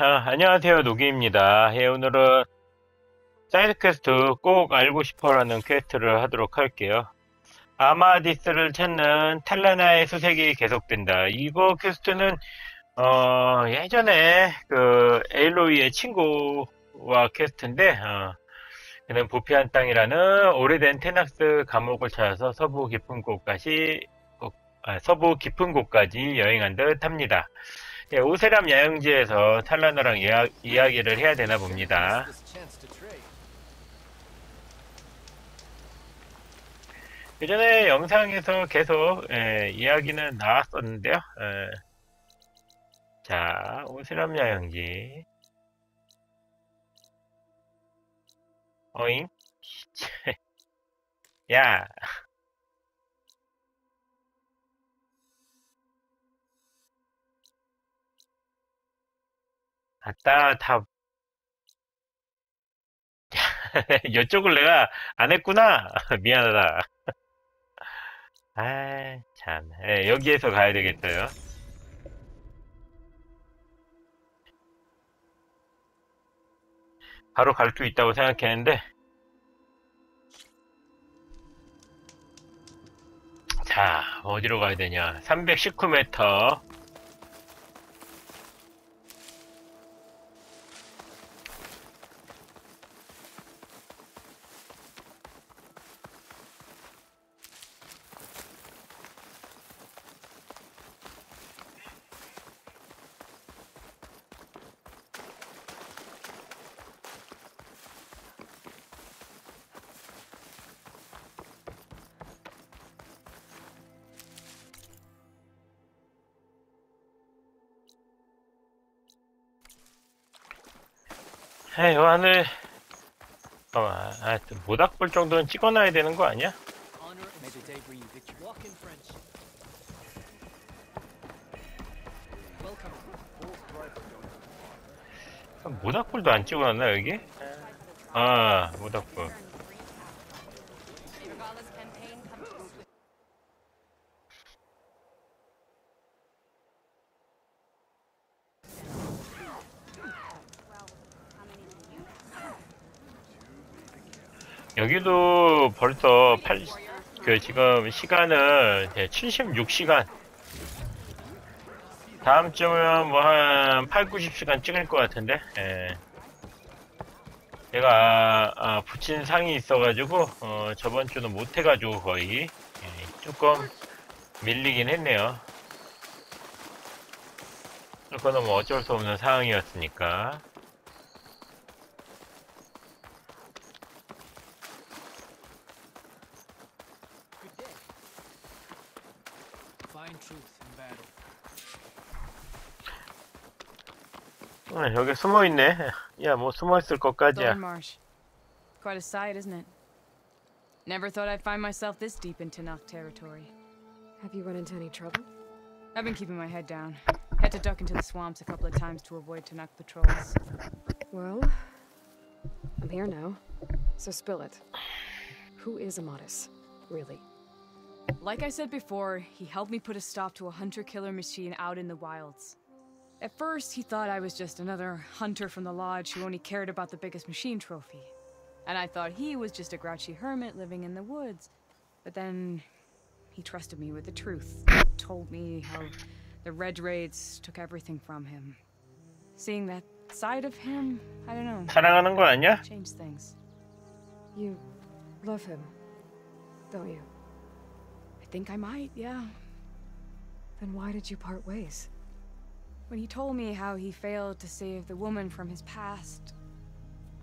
안녕하세요. 노기입니다. 오늘은 사이드 퀘스트 꼭 알고 싶어라는 퀘스트를 하도록 할게요. 아마디스를 찾는 탈라나의 수색이 계속된다. 이거 퀘스트는 예전에 그 에일로이의 친구와 퀘스트인데 그는 부패한 땅이라는 오래된 테낙스 감옥을 찾아서 서부 깊은 곳까지 여행한 듯 합니다. 오세람 야영지에서 탈라나랑 이야기를 해야 되나 봅니다. 예전에 영상에서 계속 이야기는 나왔었는데요. 자, 오세람 야영지. 어잉? 야! 아따, 다, 이쪽을 내가 안 했구나. 미안하다. 아, 참. 여기에서 가야 되겠어요. 바로 갈 수 있다고 생각했는데. 자, 어디로 가야 되냐. 319m. 요 하늘, 모닥불 정도는 찍어놔야 되는 거 아니야? 모닥불도 안 찍어놨나, 여기? 아, 모닥불. 여기도 벌써 지금 시간은 76시간. 다음 주면 뭐 한 8, 90시간 찍을 것 같은데. 내가 붙인 상이 있어가지고 저번 주는 못 해가지고 거의 조금 밀리긴 했네요. 그거는 뭐 어쩔 수 없는 상황이었으니까. 여기 숨어있네. 야, 뭐 숨어있을 것까지야. Quite a sight, isn't it? Never thought I'd find myself this deep into Nock territory. Have you run into any trouble? I've been keeping my head down. Had to duck into the swamps a couple of times to avoid Tanakh patrols. Well, I'm here now, so spill it. Who is Amadis, really? Like I said before, he helped me put a stop to a hunter-killer machine out in the wilds. At first, he thought I was just another hunter from the lodge who only cared about the biggest machine trophy. And I thought he was just a grouchy hermit living in the woods. But then, he trusted me with the truth. Told me how the Red Raids took everything from him. Seeing that side of him, I don't know. 사랑하는 거 아니야? Changed things. You love him, don't you? I think I might, yeah. Then why did you part ways? When he told me how he failed to save the woman from his past,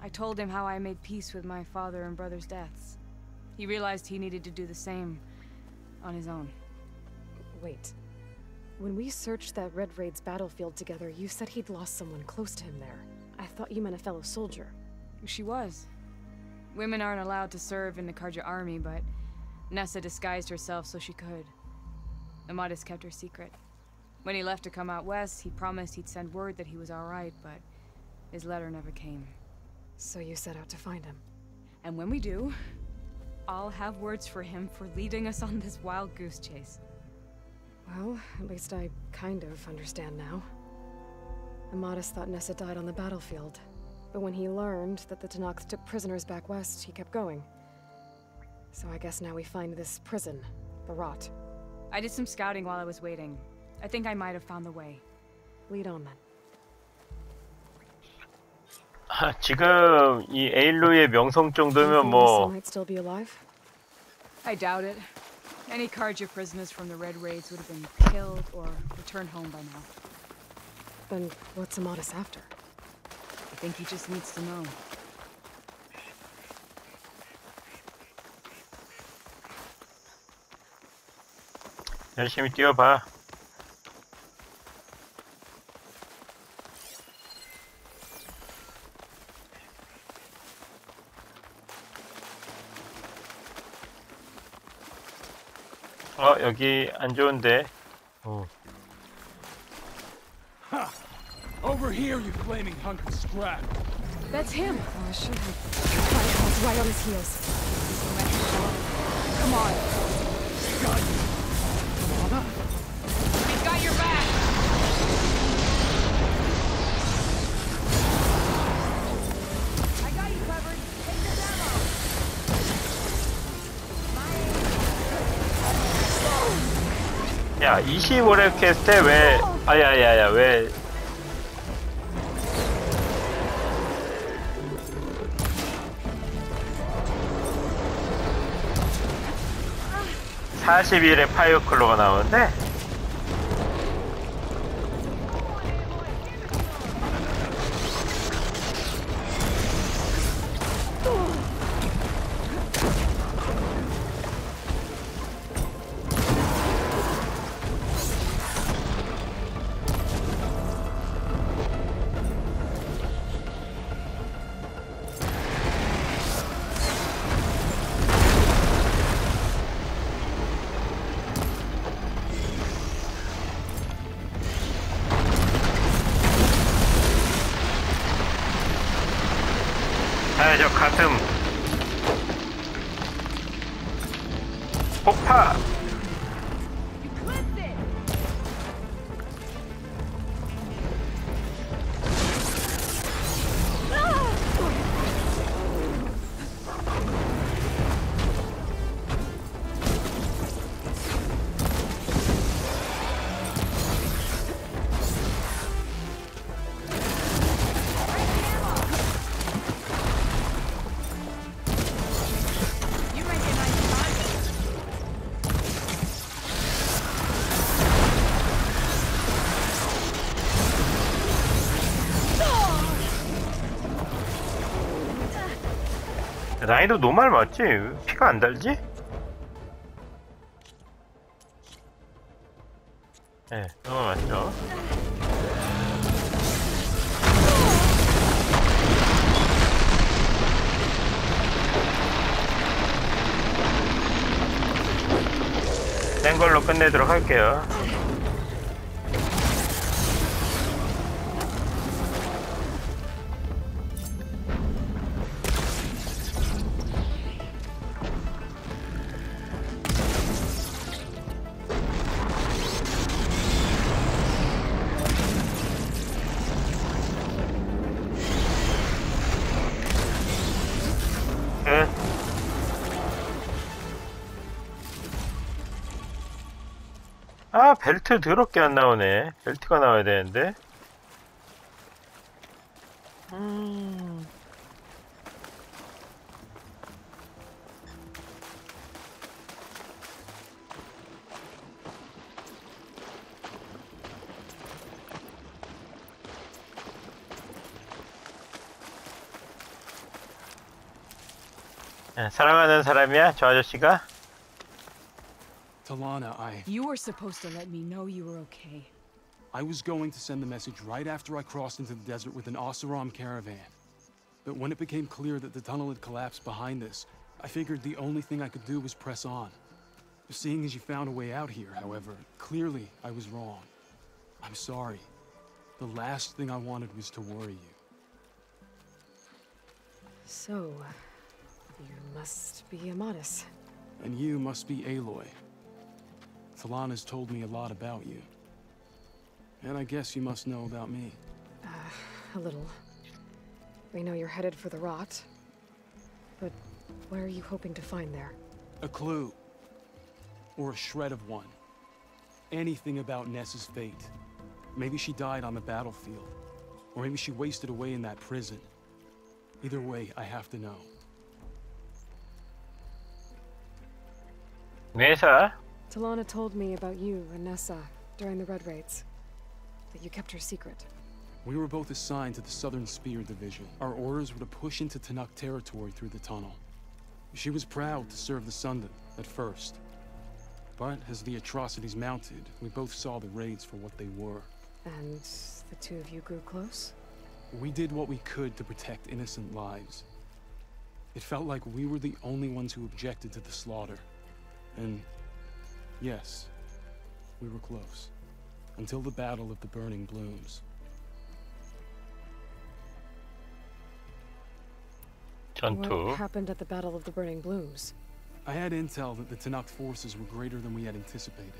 I told him how I made peace with my father and brother's deaths. He realized he needed to do the same on his own. Wait. When we searched that Red Raid's battlefield together, you said he'd lost someone close to him there. I thought you meant a fellow soldier. She was. Women aren't allowed to serve in the Karja army, but Nessa disguised herself so she could. Amadis kept her secret. When he left to come out west, he promised he'd send word that he was alright, but his letter never came. So you set out to find him. And when we do, I'll have words for him for leading us on this wild goose chase. Well, at least I kind of understand now. Amadis thought Nessa died on the battlefield. But when he learned that the Tanakhs took prisoners back west, he kept going. So I guess now we find this prison, the Rot. I did some scouting while I was waiting. I think I might have found the way. Lead on then. 지금 이 에일로이의 명성 정도면 Nessa 뭐 might still be alive? I doubt it. Any Carja prisoners from the Red Raids would have been killed or returned home by now. Then what's Amadis after? I think he just needs to know. 열심히 뛰어봐. 여기 안 좋은데. Over here, you flaming hunk of scrap. That's him! Oh, I should have. Fireballs right on his heels. Come on! Got you. Lana? We've got your back! I got you covered! Take this ammo! 야, 25렙 캐스트에 왜, 아야야야, 왜. (42렙) 파이어클로가 나오는데. 저 가슴 폭파. 난이도 노말 맞지? 피가 안 달지? 네, 노말 맞죠? 된 걸로 끝내도록 할게요. 아, 벨트 더럽게 안 나오네. 벨트가 나와야 되는데. 사랑하는 사람이야, 저 아저씨가? Talana, You were supposed to let me know you were okay. I was going to send the message right after I crossed into the desert with an Oseram caravan. But when it became clear that the tunnel had collapsed behind us, I figured the only thing I could do was press on. Seeing as you found a way out here, however, clearly I was wrong. I'm sorry. The last thing I wanted was to worry you. So, you must be Amadis. And you must be Eiloi. Talana's told me a lot about you. And I guess you must know about me. A little. We know you're headed for the rot. But what are you hoping to find there? A clue. Or a shred of one. Anything about Nessa's fate. Maybe she died on the battlefield. Or maybe she wasted away in that prison. Either way, I have to know. Nessa? Talana told me about you and Nessa during the Red Raids. That you kept her secret. We were both assigned to the Southern Spear Division. Our orders were to push into Tanakh territory through the tunnel. She was proud to serve the Sundan at first. But as the atrocities mounted, we both saw the raids for what they were. And the two of you grew close? We did what we could to protect innocent lives. It felt like we were the only ones who objected to the slaughter. And yes, we were close. Until the Battle of the Burning Blooms. 전투. What happened at the Battle of the Burning Blooms? I had intel that the Tanakh forces were greater than we had anticipated.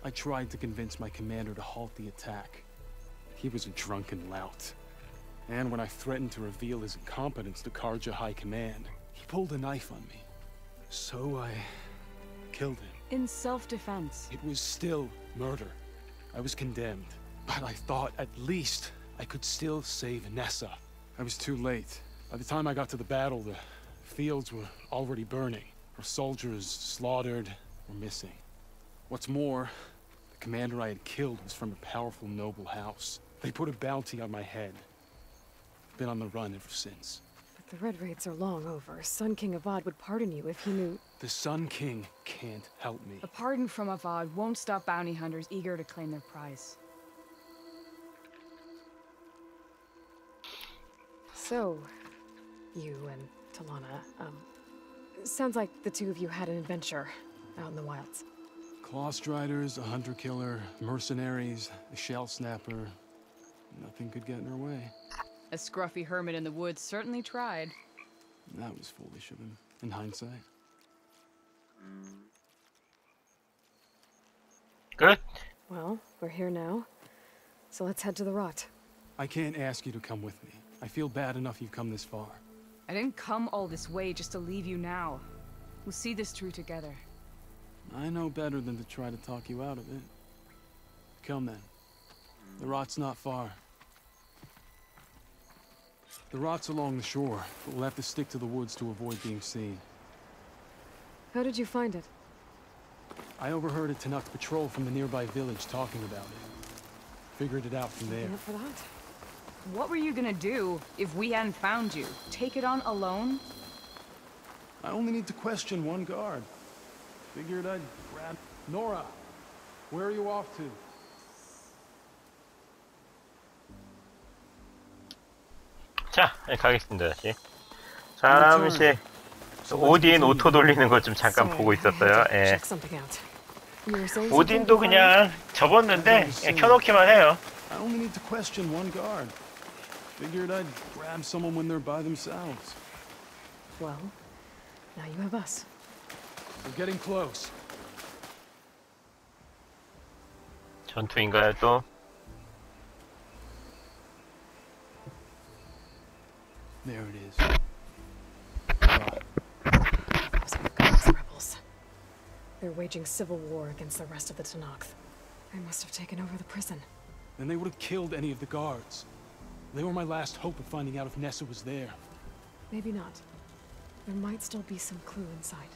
I tried to convince my commander to halt the attack. He was a drunken lout. And when I threatened to reveal his incompetence to Karja High Command, he pulled a knife on me. So I killed him. In self-defense. It was still murder. I was condemned. But I thought at least I could still save Nessa. I was too late. By the time I got to the battle, the fields were already burning. Our soldiers slaughtered or missing. What's more, the commander I had killed was from a powerful noble house. They put a bounty on my head. Been on the run ever since. But the Red Raids are long over. Sun King Avad would pardon you if he knew... The Sun King can't help me. A pardon from Avad won't stop bounty hunters eager to claim their prize. So, you and Talana, sounds like the two of you had an adventure out in the wilds. Claw Striders, a hunter-killer, mercenaries, a shell snapper. Nothing could get in her way. A scruffy hermit in the woods certainly tried. That was foolish of him, in hindsight. Good. Well, we're here now, so let's head to the rot. I can't ask you to come with me. I feel bad enough you've come this far. I didn't come all this way just to leave you now. We'll see this through together. I know better than to try to talk you out of it. Come then. The rot's not far. The rot's along the shore, but we'll have to stick to the woods to avoid being seen. How did you find it? I overheard a Tanakh patrol from the nearby village talking about it. Figured it out from there. Looking up for that? What were you gonna do if we hadn't found you? Take it on alone? I only need to question one guard. Figured I'd grab... Nora! Where are you off to? 자, 가겠습니다, 다시. 잠시 오딘 오토 돌리는 거 좀 잠깐 보고 있었어요. 예. Check something out. You were saying 오딘도 something? 그냥 접었는데 그냥 켜놓기만 해요. I only need to question one guard. Figured I'd grab someone when they're by themselves. Well, now you have us. We're getting close. 전투인가요, 또? There it is. Those are God's rebels. They're waging civil war against the rest of the Tanakh. They must have taken over the prison. Then they would have killed any of the guards. They were my last hope of finding out if Nessa was there. Maybe not. There might still be some clue inside.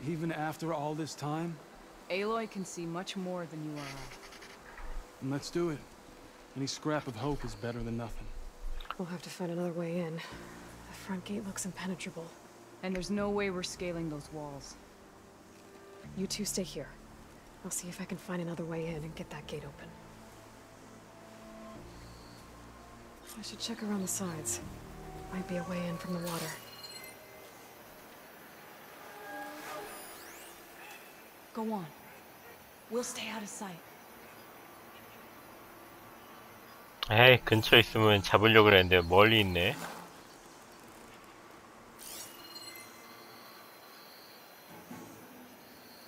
Even after all this time? Eiloi can see much more than you are. And let's do it. Any scrap of hope is better than nothing. We'll have to find another way in. The front gate looks impenetrable. And there's no way we're scaling those walls. You two stay here. I'll see if I can find another way in and get that gate open. I should check around the sides. Might be a way in from the water. Go on. We'll stay out of sight. 에이, 근처에 있으면 잡으려고 그랬는데 멀리 있네.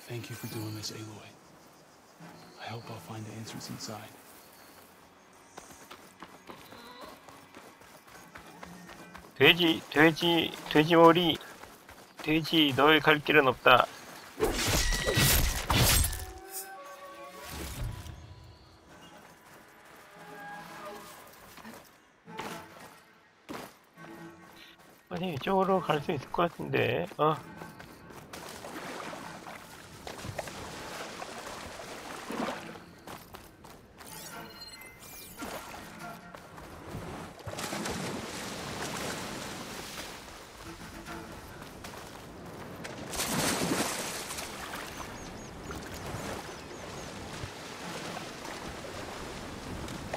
Thank you for doing this, Eiloi. I hope I'll find the answers inside. 돼지머리. 돼지, 너의 갈 길은 없다. 아니, 이쪽으로 갈 수 있을 것 같은데.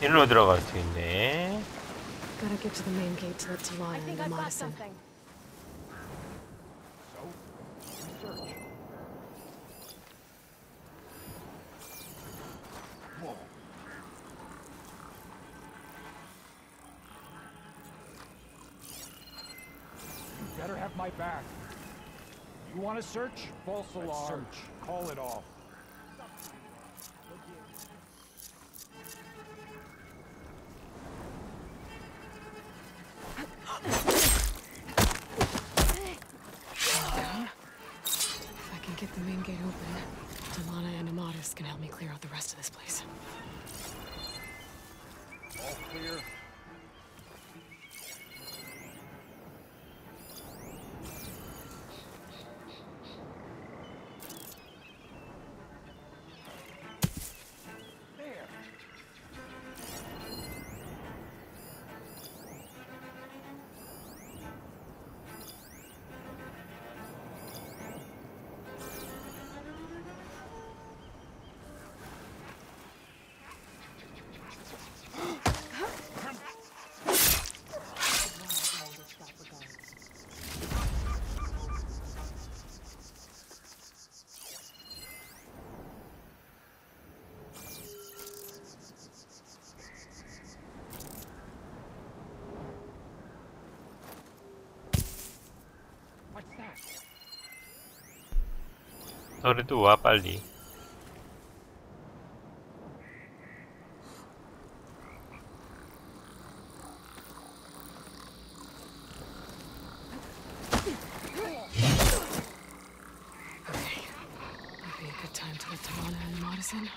일로 들어갈 수 있네. Gotta get to the main gate to let Talana and Amadis in. You better have my back. You want to search? False alarm. Search. Call it off. If I can get the main gate open, Talana and Amadis can help me clear out the rest of this place. All clear. 너래도 와, 빨리. Might be a good time to let Talana and Amadis in.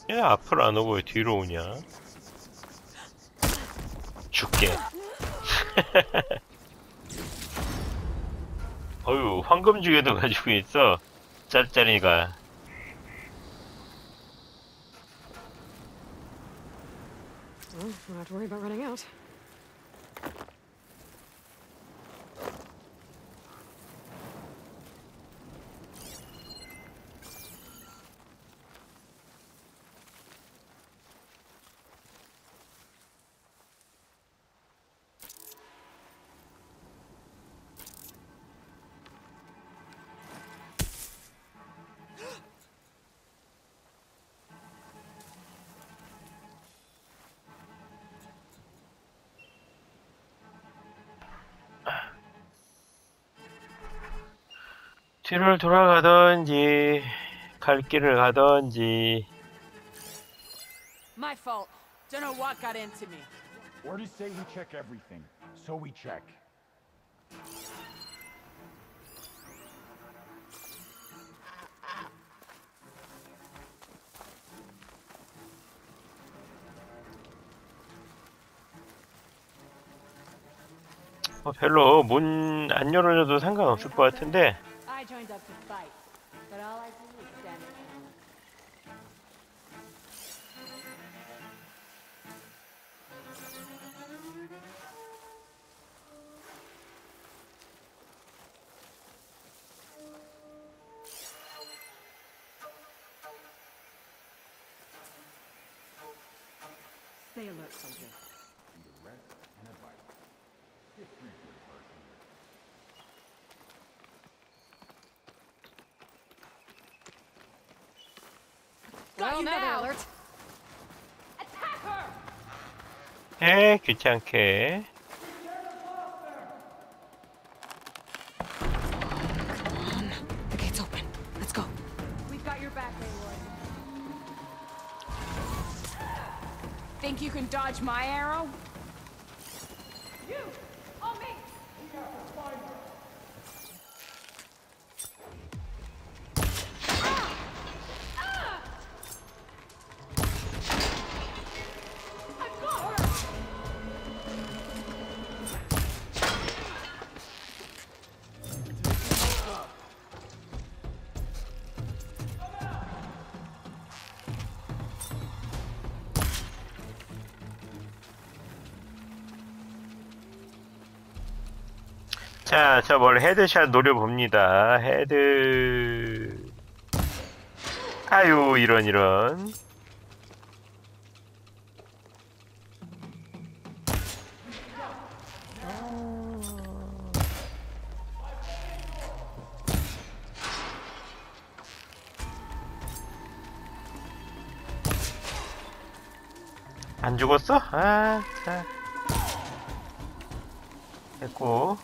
야, 앞으로 안 오고 왜 뒤로 오냐? 죽게. 어휴, 황금주개도 가지고 있어. 짤짤이가. Well, don't have to worry about running out. 뒤를 돌아가던지 갈 길을 가던지. My fault. Don't know what got into me. Orders say we check everything, so we check. 별로 문 안 열어줘도 상관없을 것 같은데. I joined up to fight, but all I do is stand there. Stay alert, soldier. Well, now they're alert. 귀찮게. The gate's open. Let's go. We've got your back, Eiloi. Think you can dodge my arrow? You! On me! I've got her! 자, 저 뭘 헤드샷 노려봅니다. 헤드. 아유, 이런. 안 죽었어? 아, 자. 됐고.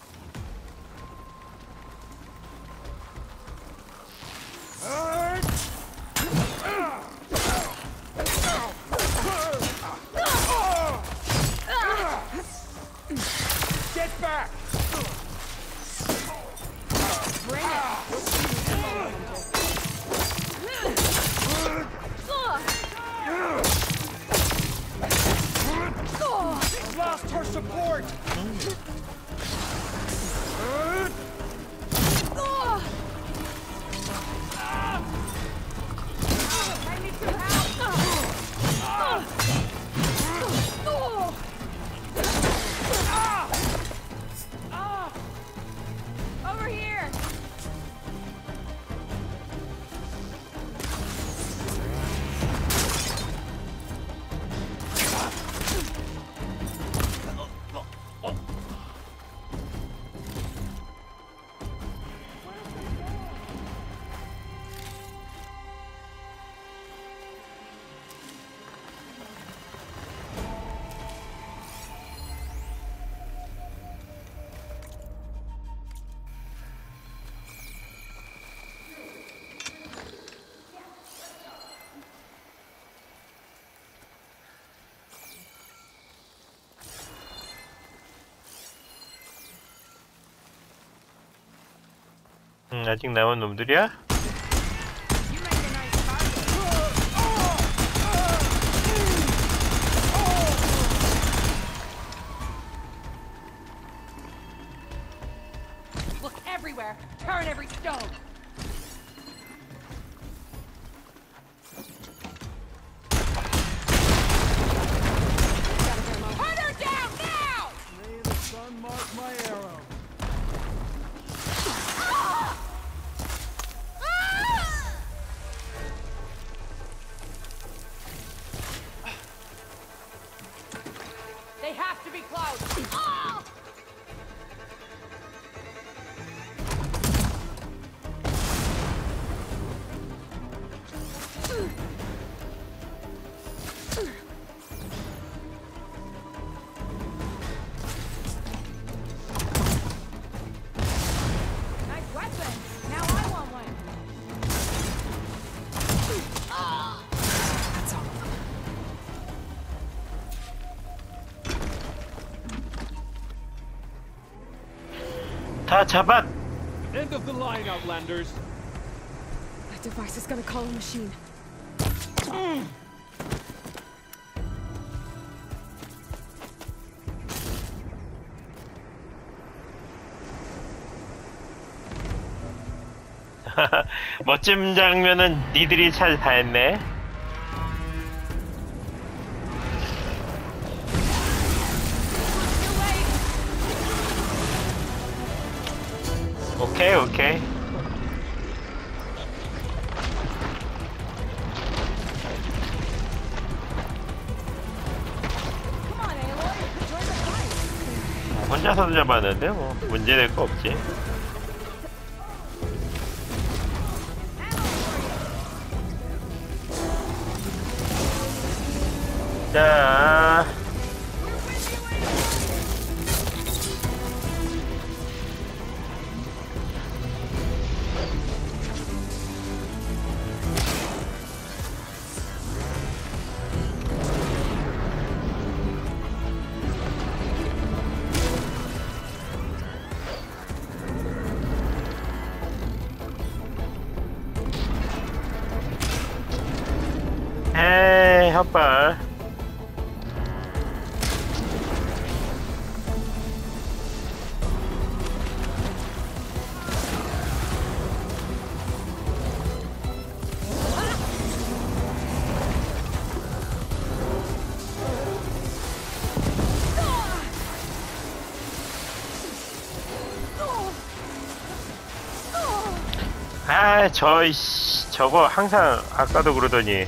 Get back! Bring We've lost her support! I need some help! Over here! 아직 남은 놈들이야? You make a nice target. Look everywhere. Turn every stone. Hunt her down now! May the sun mark my arrow. They have to be close. Ah! Nice weapon. Now I want one. That's all of them. 다 잡았! End of the line, Outlanders. That device is gonna call a machine. 멋진 장면은 니들이 잘 다 했네. 오케이, 오케이. Come on, Eiloi. Join the fight. 혼자서도 잡았는데 뭐 문제될 거 없지. 자, 헛발. 아, 저거 항상 아까도 그러더니.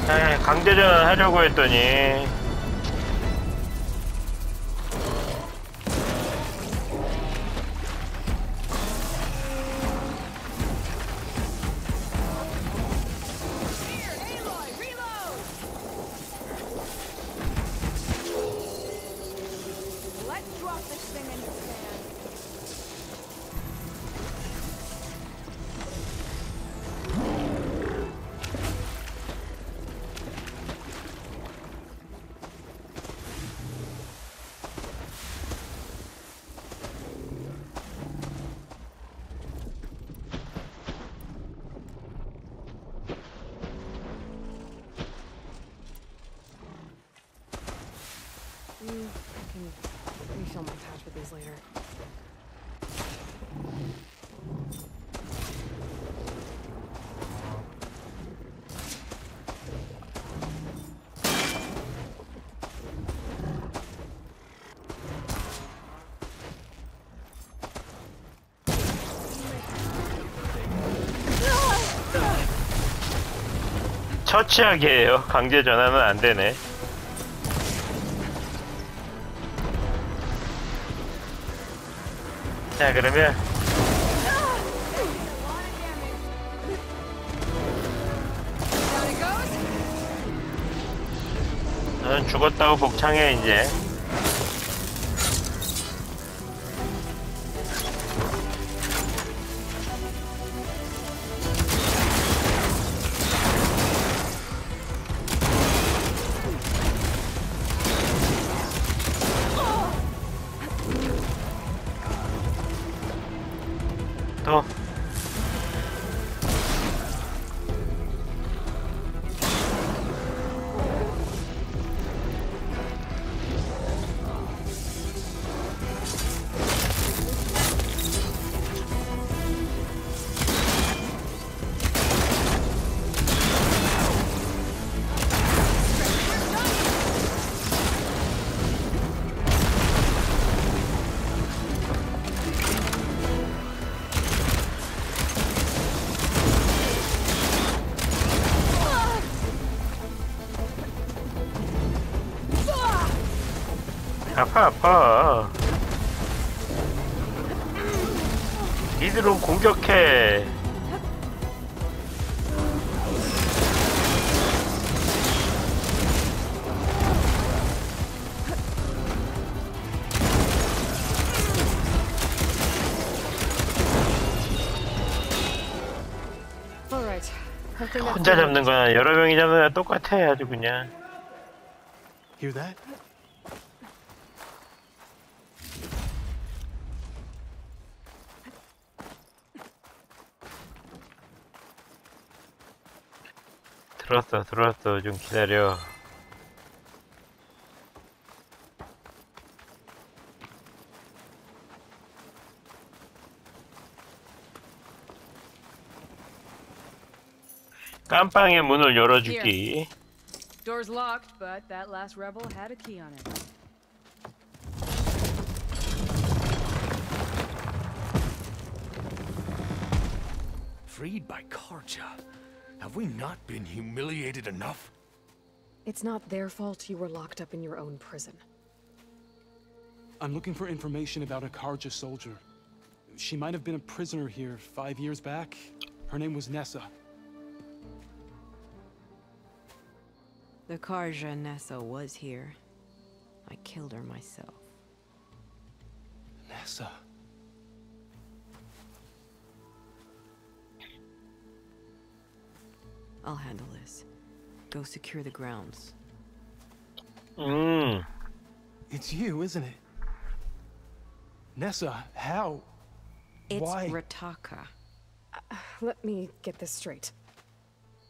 아, 강제전 하려고 했더니. Let's drop this thing in the sand. I can refill my patch with these later. 처치하게요. 강제 전환은 안 되네. 자, 그러면 너는 죽었다고 복창해 이제. 또 아파. 니들은 공격해. Alright. I think that's 혼자 good. 잡는 거나 여러 명이 잡는 거나 똑같아. 아주 그냥. Hear that? 들었어. 좀 기다려. 깜빵의 문을 열어주기. Door's locked, but that last rebel had a key on it. Freed by Karja. Have we not been humiliated enough? It's not their fault you were locked up in your own prison. I'm looking for information about a Karja soldier. She might have been a prisoner here 5 years back. Her name was Nessa. The Karja Nessa was here. I killed her myself. Nessa. I'll handle this. Go secure the grounds. It's you, isn't it? Nessa, how? It's Why? Rataka. Let me get this straight.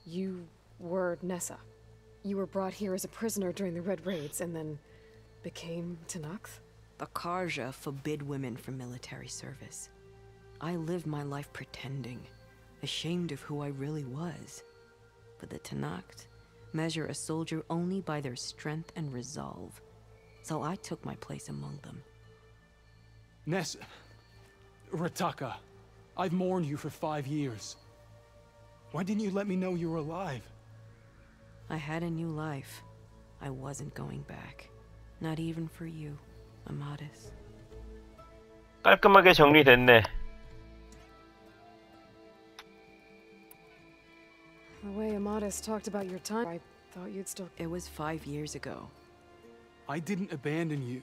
You were Nessa. You were brought here as a prisoner during the Red Raids and then became Tenakth? The Karja forbid women from military service. I lived my life pretending, ashamed of who I really was. But the Tenakth measure a soldier only by their strength and resolve. So I took my place among them. Nessa. Rataka. I've mourned you for 5 years. Why didn't you let me know you were alive? I had a new life. I wasn't going back. Not even for you, Amadis. 깔끔하게 정리됐네. The way Amadis talked about your time, I thought you'd still... It was 5 years ago. I didn't abandon you.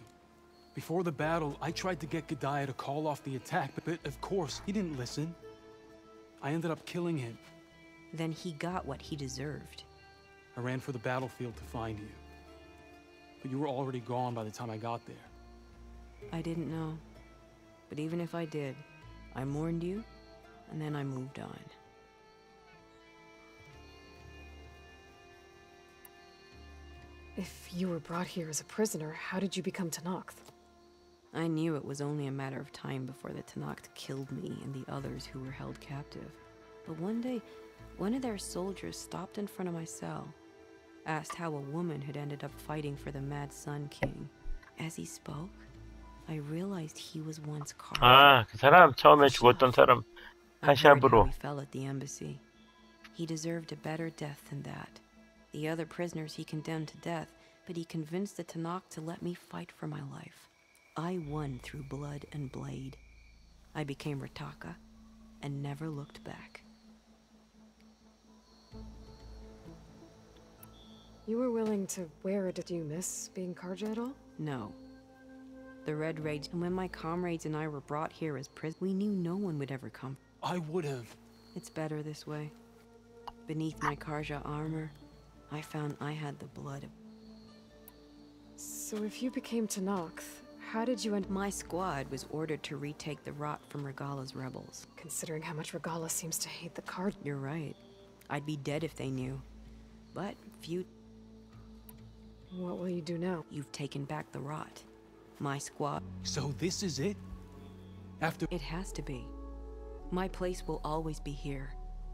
Before the battle, I tried to get G'daiah to call off the attack, but of course, he didn't listen. I ended up killing him. Then he got what he deserved. I ran for the battlefield to find you. But you were already gone by the time I got there. I didn't know. But even if I did, I mourned you, and then I moved on. If you were brought here as a prisoner, how did you become Tenakth? I knew it was only a matter of time before the Tenakth killed me and the others who were held captive. But one day, one of their soldiers stopped in front of my cell, asked how a woman had ended up fighting for the Mad Sun King. As he spoke, I realized he was once Karja. 아, 그 사람 처음에 죽었던 사람 I heard how 하샵으로. he fell at the embassy. He deserved a better death than that. The other prisoners he condemned to death, but he convinced the Tenakth to let me fight for my life. I won through blood and blade. I became Rataka and never looked back. You were willing to wear it. Did you miss being Karja at all? No. The Red Rage, and when my comrades and I were brought here as prisoners, we knew no one would ever come. I would have. It's better this way. Beneath my Karja armor, I found I had the blood of... So if you became Tenakth, how did you end... My squad was ordered to retake the Rot from Regala's rebels. Considering how much Regala seems to hate the Karja... You're right. I'd be dead if they knew. But few... What will you do now? You've taken back the Rot. My squad... So this is it? After... It has to be. My place will always be here.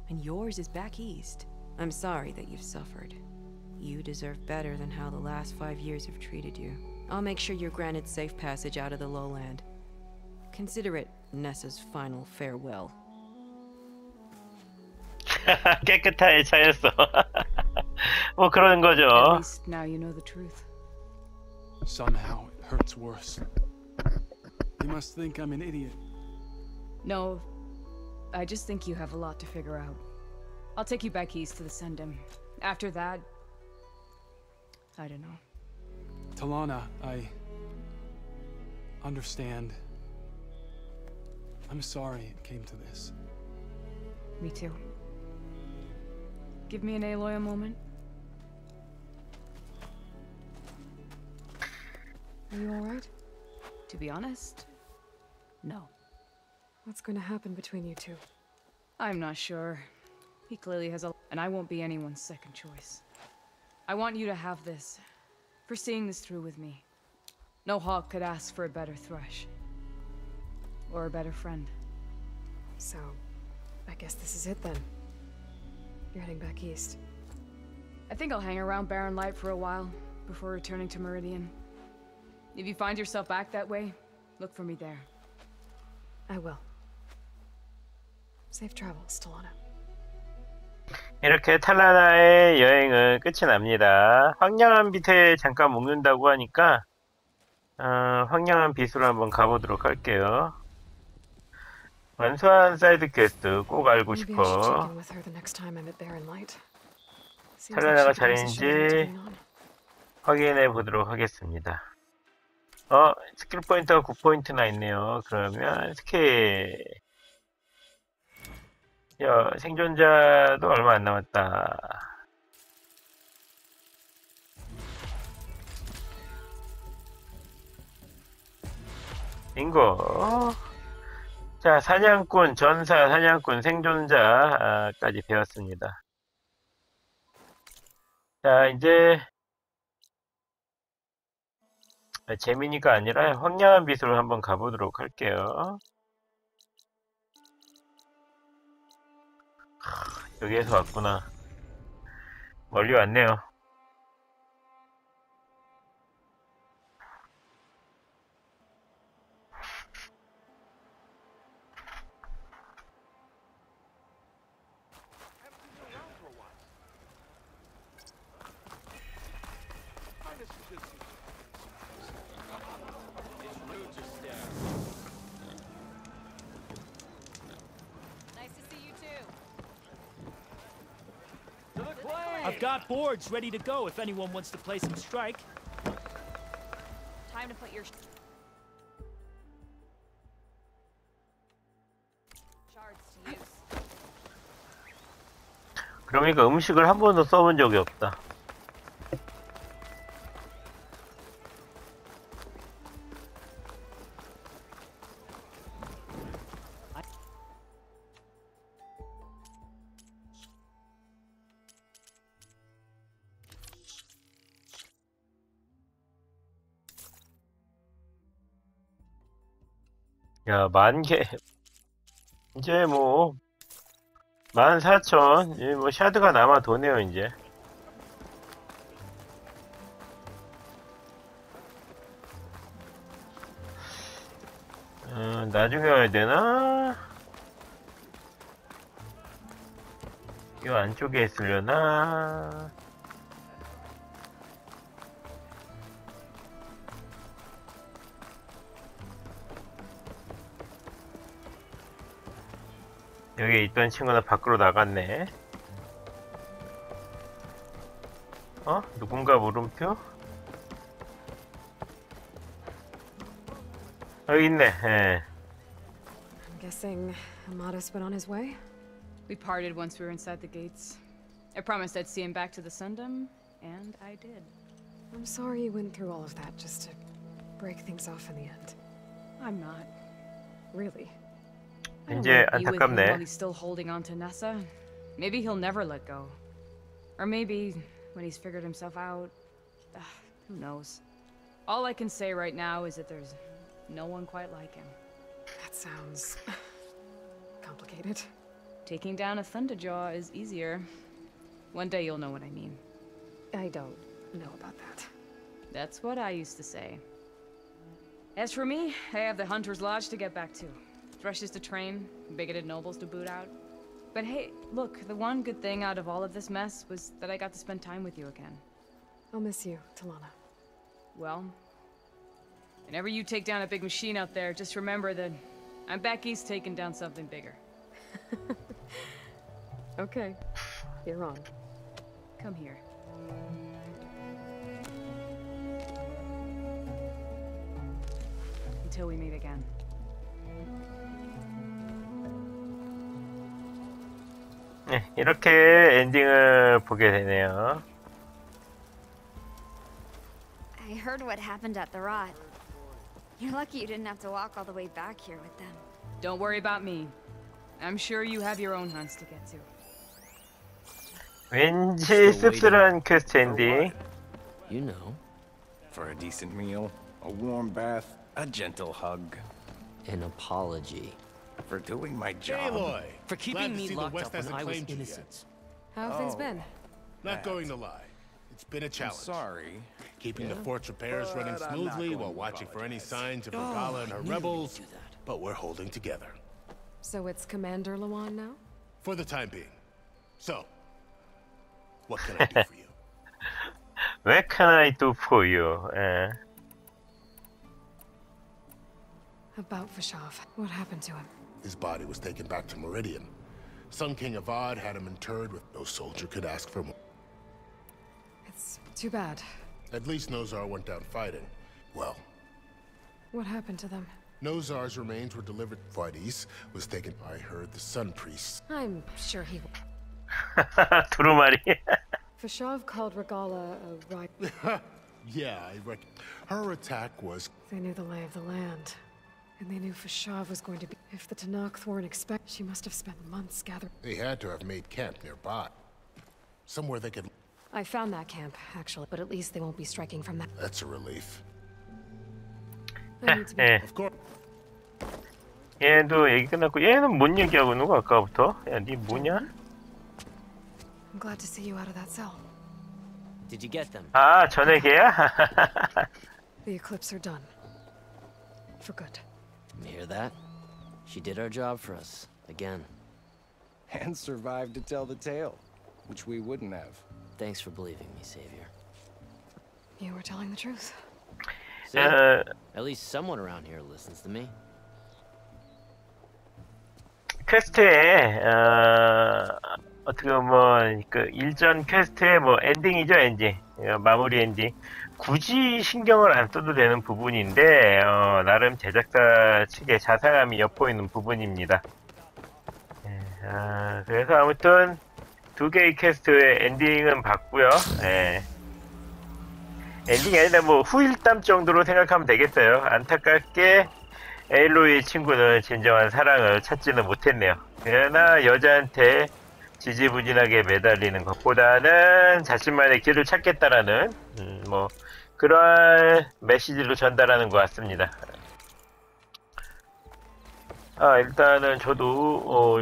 And yours is back east. I'm sorry that you've suffered. You deserve better than how the last 5 years have treated you. I'll make sure you're granted safe passage out of the lowland. Consider it Nessa's final farewell. 깨끗하게 차였어. 뭐 그런 At 거죠. least now you know the truth. Somehow it hurts worse. You must think I'm an idiot. No, I just think you have a lot to figure out. I'll take you back east to the Sendem. After that, I don't know. Talana, I understand. I'm sorry it came to this. Me too. Give me an Eiloi a moment. Are you alright? To be honest, no. What's going to happen between you two? I'm not sure. He clearly has a... And I won't be anyone's second choice. I want you to have this. For seeing this through with me. No hawk could ask for a better thrush. Or a better friend. So, I guess this is it then. You're heading back east. I think I'll hang around Barren Light for a while, before returning to Meridian. If you find yourself back that way, look for me there. I will. Safe travels, Talana. 이렇게 탈라나의 여행은 끝이 납니다. 황량한 빛에 잠깐 묵는다고 하니까 황량한 빛으로 한번 가보도록 할게요. 완수한 사이드 퀘스트 꼭 알고 Maybe I should check 싶어. in with her the next time I'm at Barren Light. Seems like 탈라나가 she could use a shoulder to 잘했는지 lean on. 확인해 보도록 하겠습니다. 스킬 포인트가 9포인트나 있네요. 그러면 스킬. 생존자도 얼마 안 남았다. 빙고. 자, 사냥꾼, 전사, 사냥꾼, 생존자까지 배웠습니다. 자, 이제 재미니가 아니라 황량한 빛으로 한번 가보도록 할게요. 여기에서 왔구나. 멀리 왔네요. I've got boards ready to go if anyone wants to play some strike. Time to put your shards to use. 그러니까 음식을 한 번도 써본 적이 없다. 야, 10,000개. 이제 뭐 14,000. 이제 뭐 샤드가 남아 도네요, 이제. 나중에 와야 되나? 이 안쪽에 있으려나? 여기 있던 친구는 밖으로 나갔네. 누군가 물음표? 여기 있네. 예. I'm guessing Amadis went on his way? We parted once we were inside the gates. I promised I'd see him back to the Sundom, and I did. I'm sorry you went through all of that just to break things off in the end. I'm not. Really? I don't 이제 wanna be with him 안타깝네. while he's still holding on to Nessa. Maybe he'll never let go. Or maybe when he's figured himself out. Who knows? All I can say right now is that there's no one quite like him. That sounds complicated. Taking down a Thunderjaw is easier. One day you'll know what I mean. I don't know about that. That's what I used to say. As for me, I have the Hunter's Lodge to get back to. Thrushes to train, bigoted nobles to boot out. But hey, look, the one good thing out of all of this mess was that I got to spend time with you again. I'll miss you, Talana. Well, whenever you take down a big machine out there, just remember that I'm back east taking down something bigger. Okay, you're on. Come here. Until we meet again. 네, 이렇게 엔딩을 보게 되네요. I heard what happened at the rot. You're lucky you didn't have to walk all the way back here with them. Don't worry about me. I'm sure you have your own hunts to get to. 왠지 씁쓸한 퀘스트 엔딩. You know. For a decent meal, a warm bath, a gentle hug. An apology. For doing my job. Eiloi, For keeping me locked up when I was innocent. How have things been? Not going to lie. It's been a challenge. Sorry. Keeping the fort's repairs running smoothly while watching for any signs of Regala and her rebels, but we're holding together. So it's Commander Lawan now? For the time being. So, what can I do for you? What can I do for you? About Vashov. What happened to him? His body was taken back to Meridian. Sun King Avad had him interred with no soldier could ask for more. It's too bad. At least Nozar went down fighting. Well, What happened to them? Nozar's remains were delivered. Vadis was taken, I heard, the Sun Priests. I'm sure he... 두루마리. Fashov called Regala a right... Yeah, I reckon. Her attack was... They knew the lay of the land. And they knew Fashov was going to be... If the Tanakh weren't expect... She must have spent months gathering... They had to have made camp nearby. Somewhere they could... I found that camp, actually, but at least they won't be striking from that. That's a relief. I need to be... 예. Of course. 얘도 얘기 끝났고 얘는 뭔 얘기하고 있는 거 아까부터? 야, 니 뭐냐? I'm glad to see you out of that cell. Did you get them? 아, 전액이야? The eclipse are done. For good. You hear that? She did our job for us. Again. And survived to tell the tale, which we wouldn't have. Thanks for believing me, Savior. You were telling the truth. See? At least someone around here listens to me. 퀘스트에 어떻게 보면 그 일전 퀘스트의 뭐 엔딩이죠, 엔딩. 마무리 엔딩. 굳이 신경을 안 써도 되는 부분인데 나름 제작자 측의 자상함이 엿보이는 부분입니다. 그래서 아무튼 두 개의 퀘스트의 엔딩은 봤고요. 엔딩이 아니라 뭐 후일담 정도로 생각하면 되겠어요. 안타깝게 에일로이 친구는 진정한 사랑을 찾지는 못했네요. 그러나 여자한테 지지부진하게 매달리는 것보다는 자신만의 길을 찾겠다라는 뭐 그러한 메시지로 전달하는 것 같습니다. 일단은 저도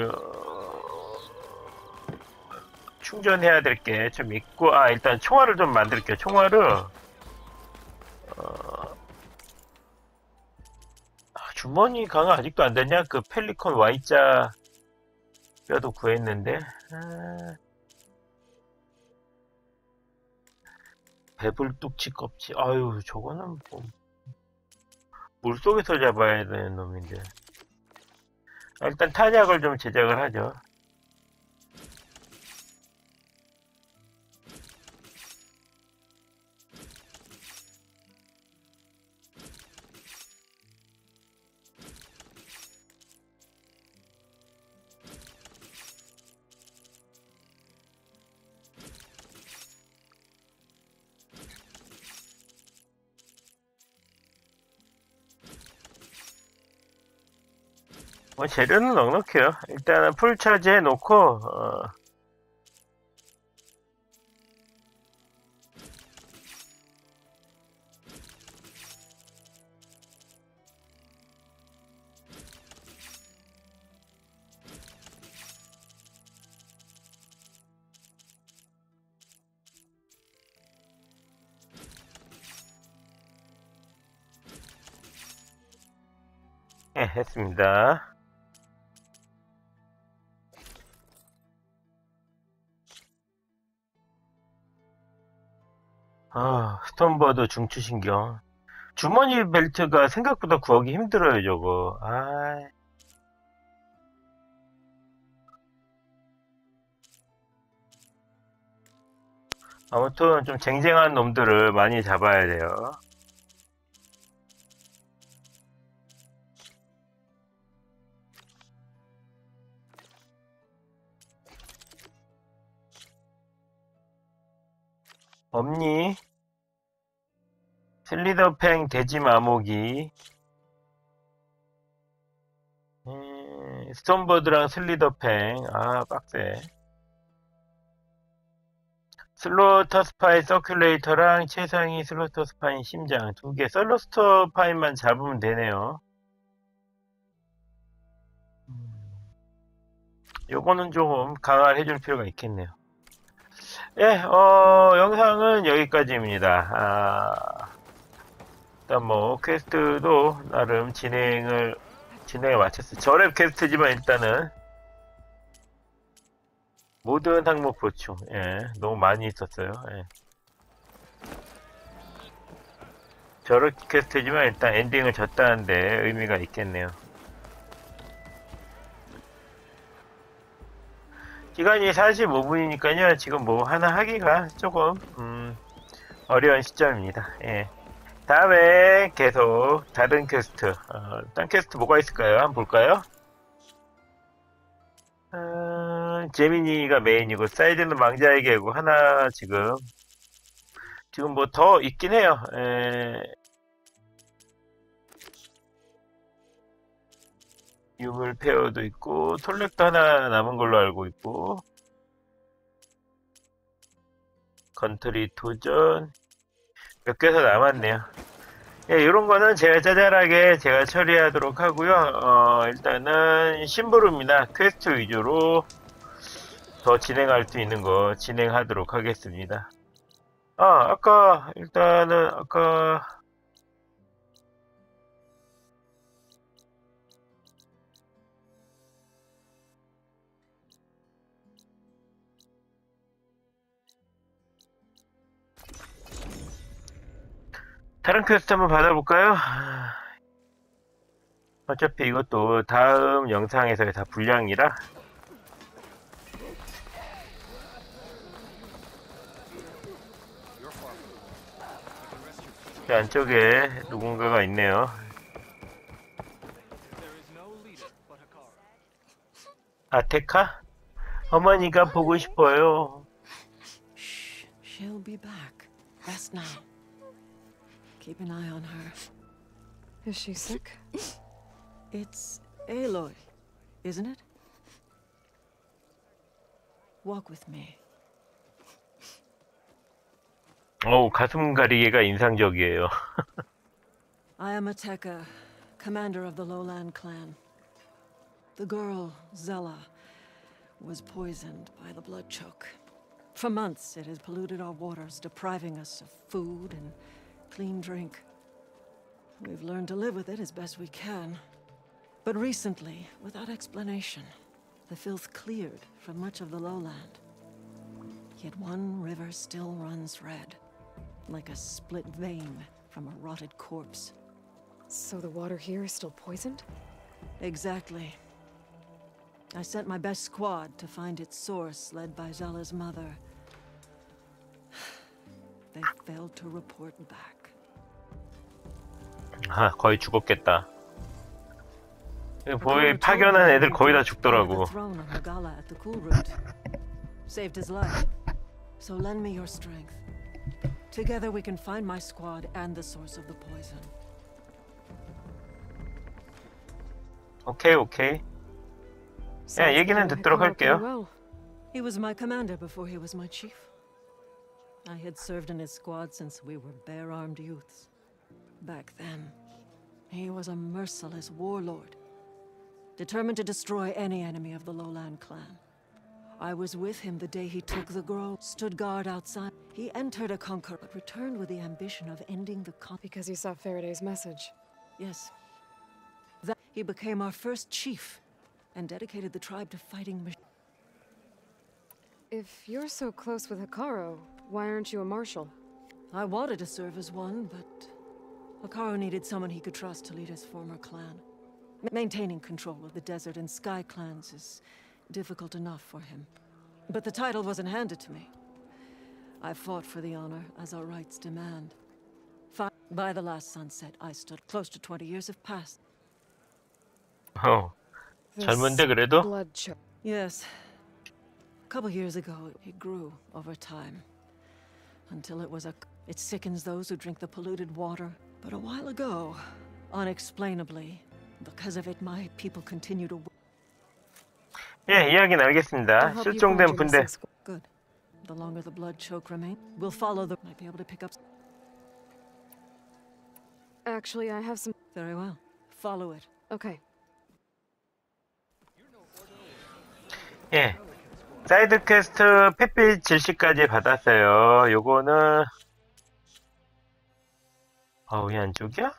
충전해야 될 게 좀 있고 일단 총알을 좀 만들게요. 총알을 주머니 강화 아직도 안 됐냐? 그 펠리콘 Y자 뼈도 구했는데. 배불뚝치 껍질. 아유, 저거는 뭐 물속에서 잡아야 되는 놈인데. 일단 탄약을 좀 제작을 하죠. 뭐 재료는 넉넉해요. 일단은 풀 차지 해놓고 했습니다. 스톤버드 중추신경. 주머니 벨트가 생각보다 구하기 힘들어요, 저거. 아무튼 좀 쟁쟁한 놈들을 많이 잡아야 돼요. 없니? 슬리더팽 돼지 마모기. 스톤버드랑 슬리더팽. 빡세. 슬로터스파인 서큘레이터랑 최상위 슬로터스파인 심장 2개. 슬로터스파인만 잡으면 되네요. 요거는 조금 강화를 해줄 필요가 있겠네요. 영상은 여기까지입니다. 일단 뭐 퀘스트도 나름 진행을 마쳤어요. 저랩 퀘스트지만 일단은 모든 항목 보충. 너무 많이 있었어요. 저랩 퀘스트지만 일단 엔딩을 졌다는데 의미가 있겠네요. 시간이 45분이니까요. 지금 뭐 하나 하기가 조금 어려운 시점입니다. 예. 다음에 계속 다른 퀘스트, 딴 퀘스트 뭐가 있을까요? 한번 볼까요? 제미니가 메인이고 사이드는 망자의 계곡 하나 지금 뭐 더 있긴 해요. 유물 페어도 있고 톨렉도 하나 남은 걸로 알고 있고 건트리 도전 몇 개 더 남았네요. 예, 이런 거는 제가 짜잘하게 제가 처리하도록 하고요. 일단은 심부름이나 퀘스트 위주로 더 진행할 수 있는 거 진행하도록 하겠습니다. 아까 다른 퀘스트 한번 받아볼까요? 어차피 이것도 다음 영상에서 다 분량이라 그 안쪽에 누군가가 있네요. 아테카? 어머니가 보고 싶어요. She'll be back. Rest now. Keep an eye on her. Is she sick? It's Eilloy, isn't it? Walk with me. 가슴 가리개가 인상적이에요. I am Ateka, commander of the Lowland clan. The girl, Zella, was poisoned by the blood choke. For months, it has polluted our waters, depriving us of food and clean drink. We've learned to live with it as best we can. But recently, without explanation, the filth cleared from much of the lowland. Yet one river still runs red, like a split vein from a rotted corpse. So the water here is still poisoned? Exactly. I sent my best squad to find its source, led by Zella's mother. They failed to report back. 거의 죽었겠다. 거의 파견한 애들 거의 다 죽더라고. Saved his life. So lend me your strength. Together we can find my squad and the source of the poison. 오케이. 예, 얘기는 듣도록 할게요. He was my commander before he was my chief. I had served in his squad since we were bare-armed youths. Back then, he was a merciless warlord, determined to destroy any enemy of the Lowland clan. I was with him the day he took the grove, stood guard outside. He entered a conqueror, but returned with the ambition of ending the Because he saw Faraday's message. Yes. That he became our first chief, and dedicated the tribe to fighting If you're so close with Hikaru, why aren't you a marshal? I wanted to serve as one, but Hikaru needed someone he could trust to lead his former clan. Maintaining control of the desert and sky clans is difficult enough for him. But the title wasn't handed to me. I fought for the honor, as our rights demand. By the last sunset, I stood. Close to 20 years have passed. 젊은데 그래도? Yes. A couple years ago, it grew over time. Until it was It sickens those who drink the polluted water. But a while ago, unexplainably, because of it, my people continue to... 예, 이야기는 알겠습니다. 실종된 분대. Good. The longer the blood choke remains, we'll follow the... Might be able to pick up... Actually, I have some... Very well. Follow it. Okay. 예. 사이드 퀘스트 햇빛 질시까지 받았어요. 요거는 왜 안쪽이야?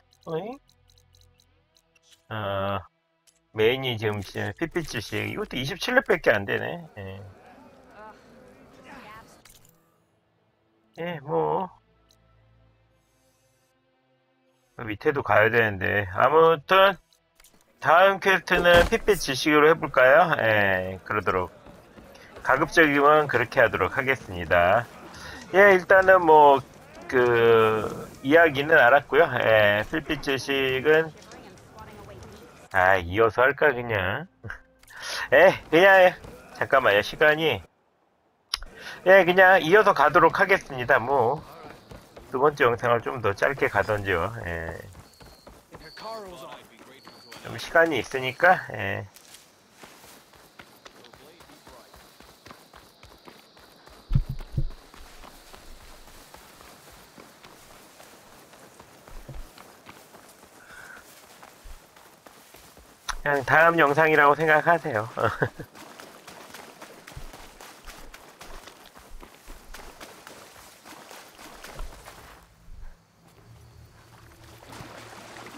메인이 지금 햇빛 질시. 이것도 27렙밖에 안 되네. 뭐 밑에도 가야 되는데 아무튼 다음 퀘스트는 햇빛 질시로 해볼까요? 그러도록 가급적이면 그렇게 하도록 하겠습니다. 예, 일단은 뭐 이야기는 알았고요. 예, 필빛 지식은 이어서 할까 그냥. 그냥 잠깐만요, 시간이. 그냥 이어서 가도록 하겠습니다. 뭐 두 번째 영상을 좀 더 짧게 가던지요. 좀 시간이 있으니까. 그냥 다음 영상이라고 생각하세요.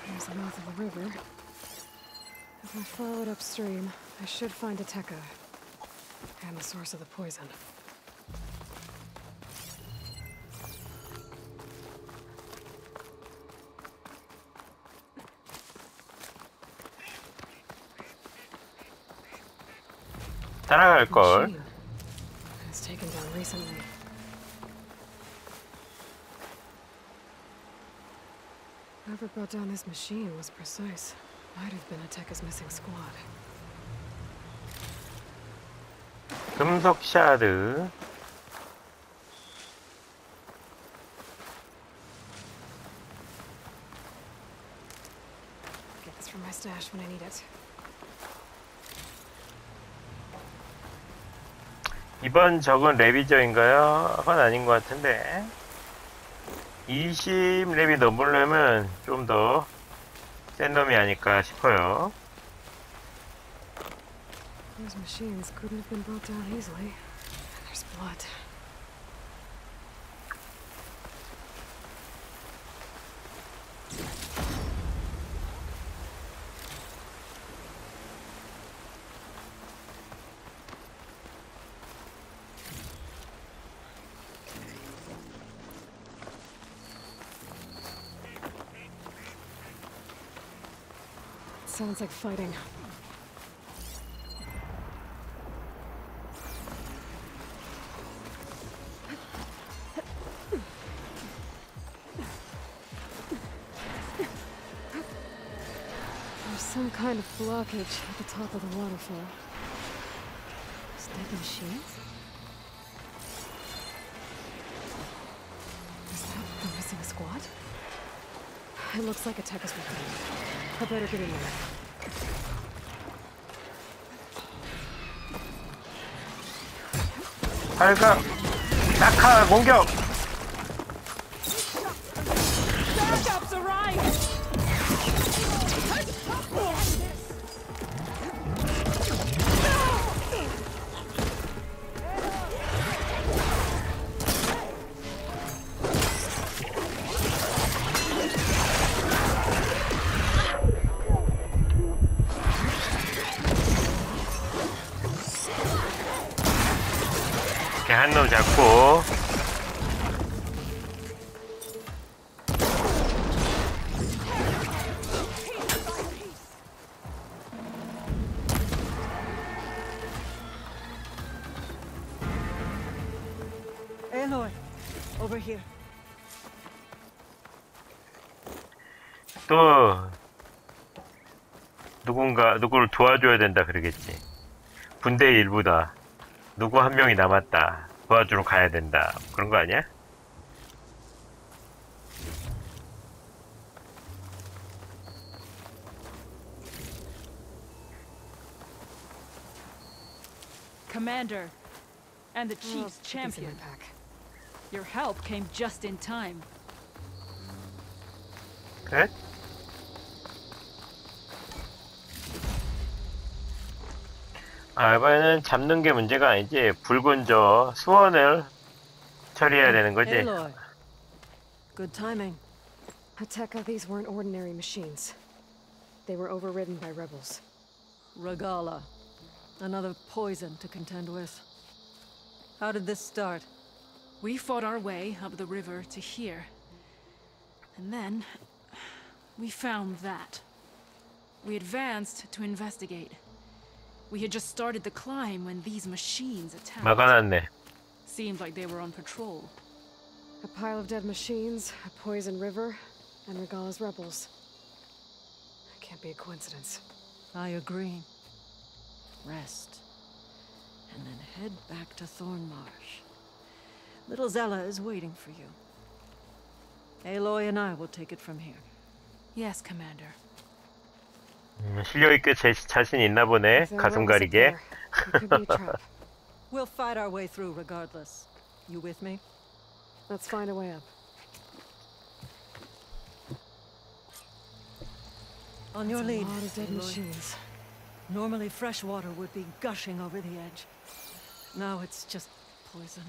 There's the mouth of the river. If I follow it upstream, I should find a Tekka and the source of the poison. 따라갈 걸. It's taken down recently. Whoever brought down this machine was precise. Might have been a Tekka's missing squad. 금속 샤드. Get this from my stash when I need it. 이번 적은 레비저인가요? 그건 아닌 것 같은데 20렙이 넘으려면 좀 더 센 놈이 아닐까 싶어요. Those machines couldn't have been brought down easily. There's blood. Sounds like fighting. There's some kind of blockage at the top of the waterfall. Is that the machines? Is that the missing squad? It looks like a Tekka's with them. I better get in there. 발각! 낙하 공격! Backup's arrived! 이렇게 한 놈 잡고 Eiloi, over here. 또 누구를 도와줘야 된다 그러겠지. 군대의 일부다. 누구 한 명이 남았다. 도와주러 가야 된다. 그런 거 아니야? Commander, and the Chief's champion. Your help came just in time. 그래? 이번에는 잡는 게 문제가 아니지. 붉은 저 수원을 처리해야 되는 거지. Eiloi. Good timing. Tekka, these weren't ordinary machines. They were overridden by rebels. Regala. Another poison to contend with. How did this start? We fought our way up the river to here. And then we found that. We advanced to investigate. We had just started the climb when these machines attacked. 막아놨네. Seemed like they were on patrol. A pile of dead machines, a poison river, and Regala's rebels. Can't be a coincidence. I agree. Rest. And then head back to Thornmarsh. Little Zella is waiting for you. Eilloy and I will take it from here. Yes, Commander. 실력이 꽤 자신 있나 보네. 가슴 가리게. We'll fight our way through regardless. You with me? Let's find a way up. On your lead. A lot of dead machines. Normally fresh water would be gushing over the edge. Now it's just poison.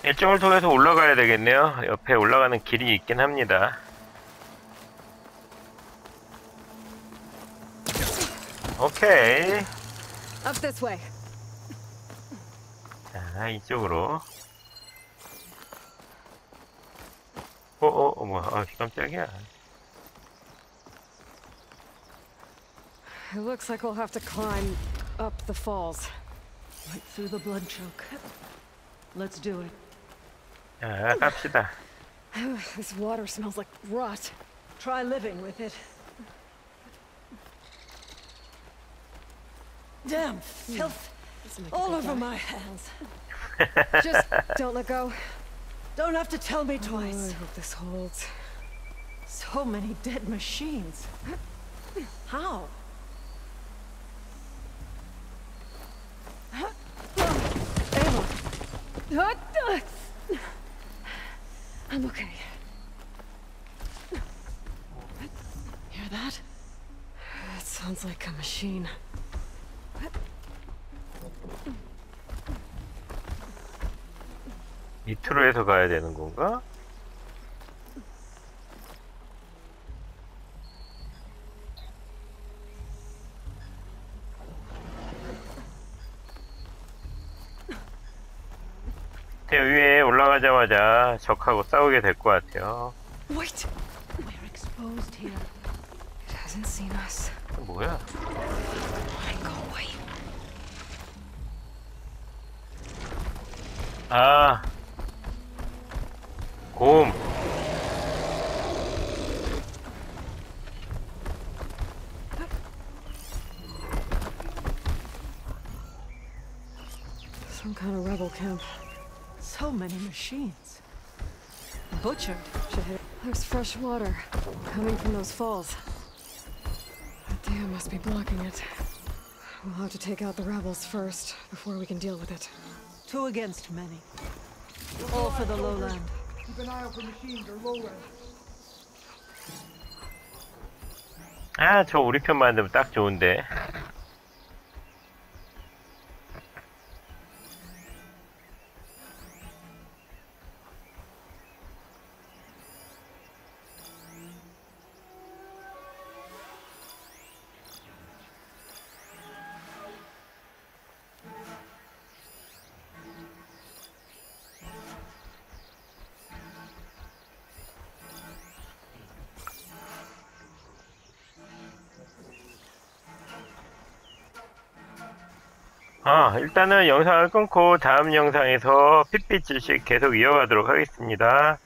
일정을 통해서 올라가야 되겠네요. 옆에 올라가는 길이 있긴 합니다. 오케이. Up this way. 자, 이쪽으로. 뭐야, 깜짝이야. It looks like we'll have to climb up the falls. Right through the blood choke. Let's do it. 자, 갑시다. This water smells like rot. Try living with it. Damn filth all over my hands. Just don't let go. Don't have to tell me twice. I hope this holds. So many dead machines. How? I'm okay. Hear that? That sounds like a machine. 밑으로 해서 가야 되는 건가? 위에 올라가자마자 적하고 싸우게 될 것 같아요. Wait, we're exposed here. It hasn't seen us. 뭐야? 아, 곰. Some kind of rebel camp. So many machines. Butchered. There's fresh water coming from those falls. That dam must be blocking it. We'll have to take out the rebels first before we can deal with it. 2 against many. All for the lowland. Keep an eye out for machines or lowland. 아, 저 우리 편 만들면 딱 좋은데. 일단은 영상을 끊고 다음 영상에서 핏빛 질식 계속 이어가도록 하겠습니다.